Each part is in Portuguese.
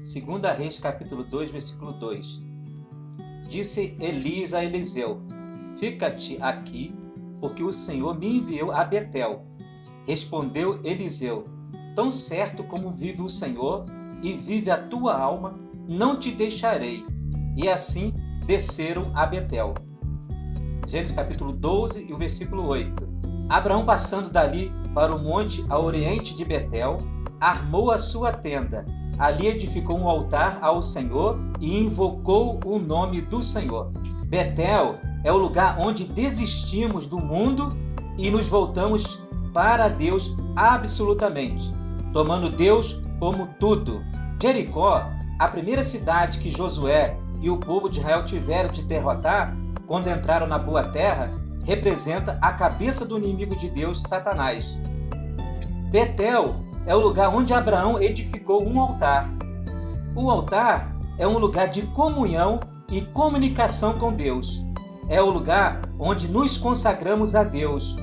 Segunda Reis, capítulo 2, versículo 2. Disse Elias a Eliseu: Fica-te aqui, porque o Senhor me enviou a Betel. Respondeu Eliseu: Tão certo como vive o Senhor e vive a tua alma, não te deixarei. E assim desceram a Betel. Gênesis capítulo 12 e o versículo 8. Abraão, passando dali para o monte a oriente de Betel, armou a sua tenda. Ali edificou um altar ao Senhor e invocou o nome do Senhor. Betel é o lugar onde desistimos do mundo e nos voltamos para Deus absolutamente, tomando Deus como tudo. Jericó, a primeira cidade que Josué e o povo de Israel tiveram de derrotar quando entraram na boa terra, representa a cabeça do inimigo de Deus, Satanás. Betel é o lugar onde Abraão edificou um altar. O altar é um lugar de comunhão e comunicação com Deus. É o lugar onde nos consagramos a Deus.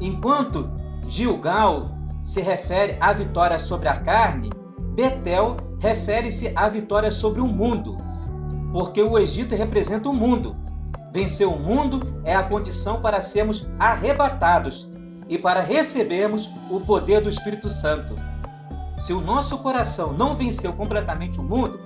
Enquanto Gilgal se refere à vitória sobre a carne, Betel refere-se à vitória sobre o mundo, porque o Egito representa o mundo. Vencer o mundo é a condição para sermos arrebatados e para recebermos o poder do Espírito Santo. Se o nosso coração não venceu completamente o mundo,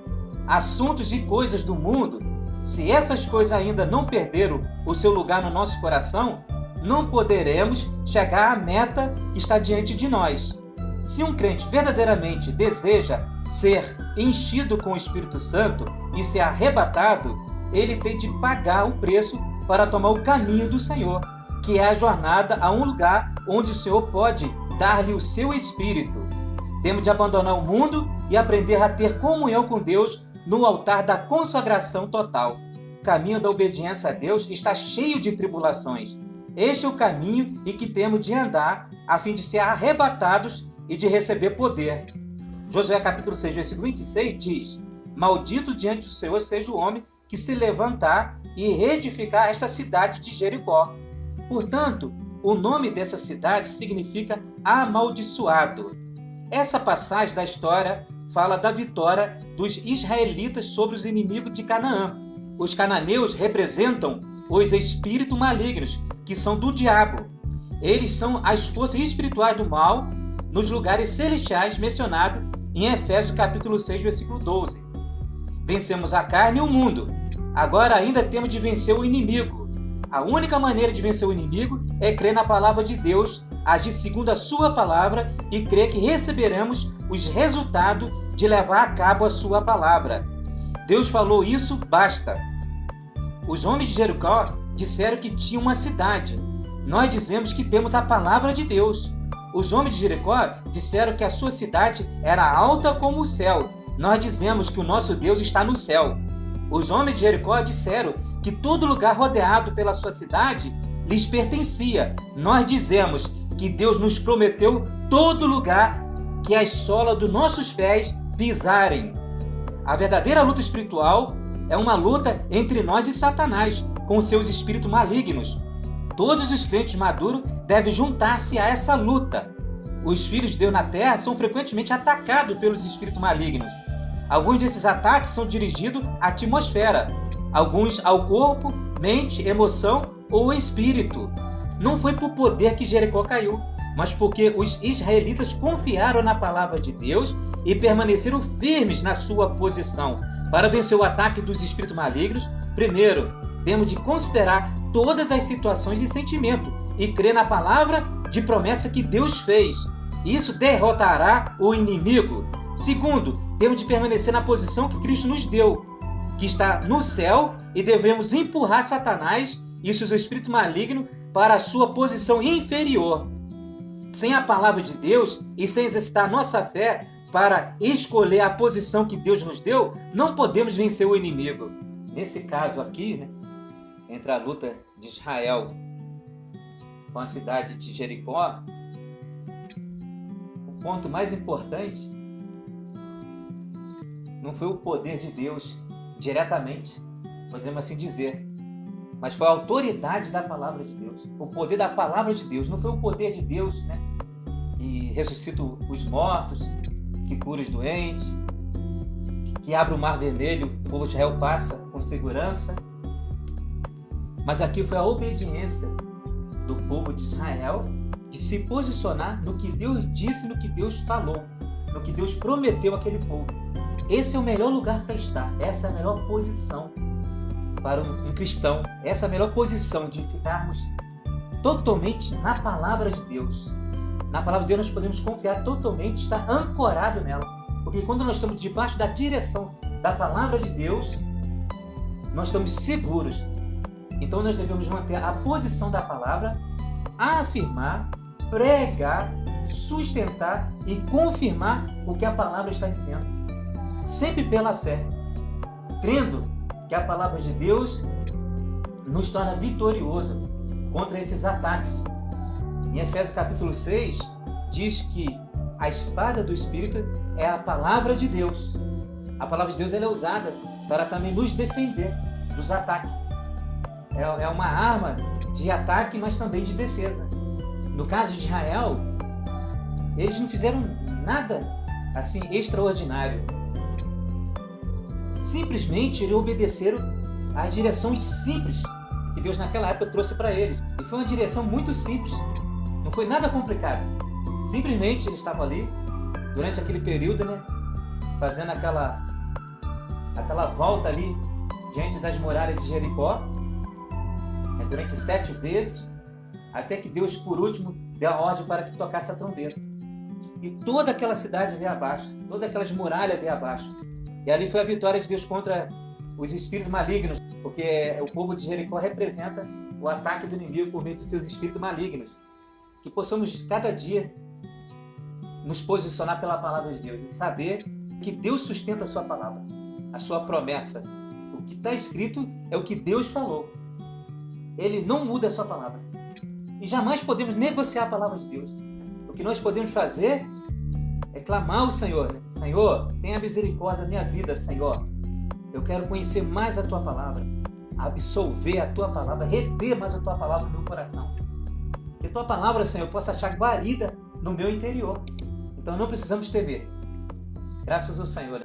assuntos e coisas do mundo, se essas coisas ainda não perderam o seu lugar no nosso coração, não poderemos chegar à meta que está diante de nós. Se um crente verdadeiramente deseja ser enchido com o Espírito Santo e ser arrebatado, ele tem de pagar o preço para tomar o caminho do Senhor, que é a jornada a um lugar onde o Senhor pode dar-lhe o seu Espírito. Temos de abandonar o mundo e aprender a ter comunhão com Deus no altar da consagração total. O caminho da obediência a Deus está cheio de tribulações. Este é o caminho em que temos de andar a fim de ser arrebatados e de receber poder. Josué capítulo 6, versículo 26 diz: Maldito diante do Senhor seja o homem que se levantar e reedificar esta cidade de Jericó. Portanto, o nome dessa cidade significa amaldiçoado. Essa passagem da história fala da vitória dos israelitas sobre os inimigos de Canaã. Os cananeus representam os espíritos malignos, que são do diabo. Eles são as forças espirituais do mal nos lugares celestiais mencionados em Efésios capítulo 6, versículo 12. Vencemos a carne e o mundo. Agora ainda temos de vencer o inimigo. A única maneira de vencer o inimigo é crer na palavra de Deus, agir segundo a sua palavra e crer que receberemos os resultados de levar a cabo a sua palavra. Deus falou isso, basta. Os homens de Jericó disseram que tinha uma cidade. Nós dizemos que temos a palavra de Deus. Os homens de Jericó disseram que a sua cidade era alta como o céu. Nós dizemos que o nosso Deus está no céu. Os homens de Jericó disseram que todo lugar rodeado pela sua cidade lhes pertencia. Nós dizemos que Deus nos prometeu todo lugar que as solas dos nossos pés pisarem. A verdadeira luta espiritual é uma luta entre nós e Satanás, com seus espíritos malignos. Todos os crentes maduros devem juntar-se a essa luta. Os filhos de Deus na terra são frequentemente atacados pelos espíritos malignos. Alguns desses ataques são dirigidos à atmosfera, alguns ao corpo, mente, emoção ou espírito. Não foi por poder que Jericó caiu, mas porque os israelitas confiaram na palavra de Deus e permaneceram firmes na sua posição. Para vencer o ataque dos espíritos malignos, primeiro, temos de considerar todas as situações e sentimentos e crer na palavra de promessa que Deus fez. Isso derrotará o inimigo. Segundo, temos de permanecer na posição que Cristo nos deu, que está no céu, e devemos empurrar Satanás e seus espíritos malignos para a sua posição inferior. Sem a palavra de Deus e sem exercitar nossa fé para escolher a posição que Deus nos deu, não podemos vencer o inimigo. Nesse caso aqui, entre a luta de Israel com a cidade de Jericó, o ponto mais importante não foi o poder de Deus diretamente, podemos assim dizer, mas foi a autoridade da palavra de Deus. O poder da palavra de Deus, não foi o poder de Deus, que ressuscita os mortos, que cura os doentes, que abre o Mar Vermelho, o povo de Israel passa com segurança. Mas aqui foi a obediência do povo de Israel de se posicionar no que Deus disse, no que Deus falou, no que Deus prometeu àquele povo. Esse é o melhor lugar para estar, essa é a melhor posição para um cristão, essa é a melhor posição de ficarmos totalmente na palavra de Deus. Na palavra de Deus nós podemos confiar totalmente, estar ancorado nela. Porque quando nós estamos debaixo da direção da palavra de Deus, nós estamos seguros. Então nós devemos manter a posição da palavra, afirmar, pregar, sustentar e confirmar o que a palavra está dizendo. Sempre pela fé, crendo que a palavra de Deus nos torna vitorioso contra esses ataques. Em Efésios capítulo 6, diz que a espada do Espírito é a palavra de Deus. A palavra de Deus ela é usada para também nos defender dos ataques. É uma arma de ataque, mas também de defesa. No caso de Israel, eles não fizeram nada assim extraordinário. Simplesmente eles obedeceram às direções simples que Deus naquela época trouxe para eles. E foi uma direção muito simples, não foi nada complicado. Simplesmente eles estavam ali, durante aquele período, né, fazendo aquela volta ali diante das muralhas de Jericó, durante 7 vezes, até que Deus, por último, deu a ordem para que tocasse a trombeta. E toda aquela cidade veio abaixo, todas aquelas muralhas veio abaixo. E ali foi a vitória de Deus contra os espíritos malignos, porque o povo de Jericó representa o ataque do inimigo por meio dos seus espíritos malignos. Que possamos cada dia nos posicionar pela palavra de Deus e saber que Deus sustenta a sua palavra, a sua promessa. O que está escrito é o que Deus falou. Ele não muda a sua palavra. E jamais podemos negociar a palavra de Deus. O que nós podemos fazer é clamar ao Senhor. Senhor, tenha misericórdia da minha vida, Senhor. Eu quero conhecer mais a Tua palavra, absolver a Tua palavra, reter mais a Tua palavra no meu coração. Que a Tua palavra, Senhor, possa achar guarida no meu interior. Então não precisamos temer. Graças ao Senhor.